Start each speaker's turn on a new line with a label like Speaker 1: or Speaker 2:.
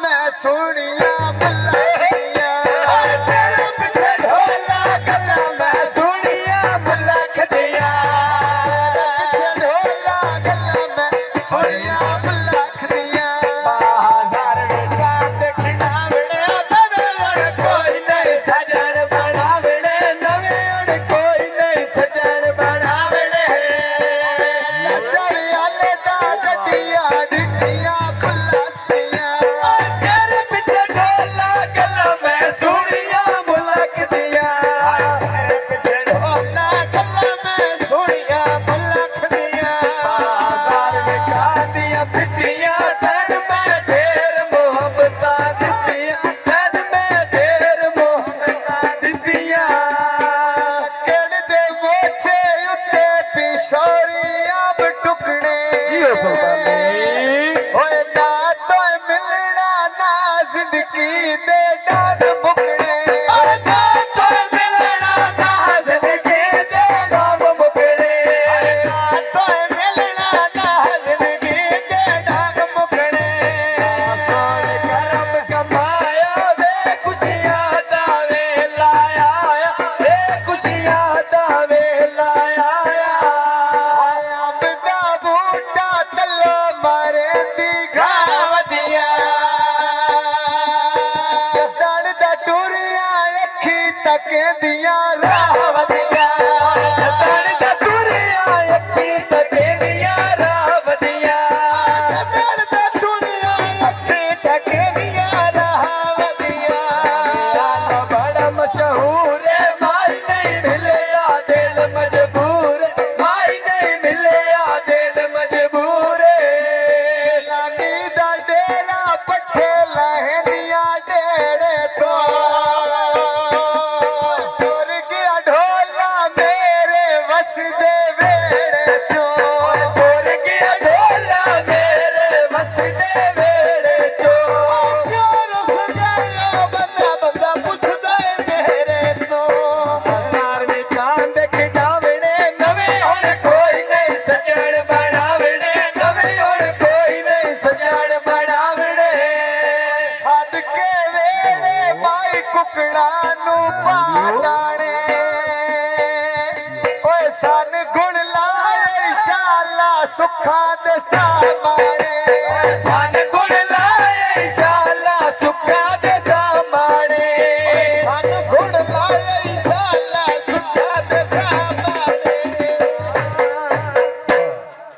Speaker 1: मैं सोनिया मुल्ला खदिया तेरे पीछे ढोला गल्ला मैं सोनिया मुल्ला खदिया पीछे ढोला गल्ला मैं सोनिया मुल्ला खदिया बाजार बेटा देखना बड़े तवे और कोई नहीं सजन बनावड़े नवे और कोई नहीं सजन बनावड़े नचर आले दा गड्डिया डिठिया पुलसतिया तेरे पीछे ढोला गल्ला मैं सोनिया मुल्ला खदिया तेरे पीछे ढोला गल्ला मैं सोनिया मुल्ला खदिया बाजार बेटा दिया पिटिया तन मैं ढेर मोहब्बतां दित्तियां तन मैं ढेर मोहब्बतां दित्तियां कण दे मोछे उत्ते पिछोरियां बटुकणे ओए ना तो मिलना ना जिंदगी दे डान मुकणे ओए ना तो मिलना ना जिंदगी दे डान मुकणे ना तो मिलना ना जिंदगी दे डान मुकणे सोन करम कमाया वे खुशियां दा वेला आया वे खुशियां दा वेला आया अंब दा बूटा तलो मारे दी घावदिया जदड़ दा टुरिया अखी तकेंदियां रावदिया जदड़ दा टुरिया अखी तकेंदियां रावदिया जदड़ दा टुरिया अखी तकेंदियां रावदिया गाना बड़ा मशहूर है माई नहीं मिलया दिल मजबूर है माई नहीं मिलया दिल मजबूर है जलानी दा डेरा पट्ठे लहनिया डेड़े तो टुर गया ढोला मेरे वस दे वेड़े चो टुर गया ढोला मेरे वस दे वेड़े चो प्यार सजाया बंदा बंदा पुछदा है मेरे तो बाजार में चांद खिडावणे नवे और कोई नहीं सजन बनावणे नवे और कोई नहीं सजन बनावणे सदके वेड़े माई कुकड़ा नू पाटाणे ओए सन गुण लाए इंशाअल्लाह सुखा दे सामाने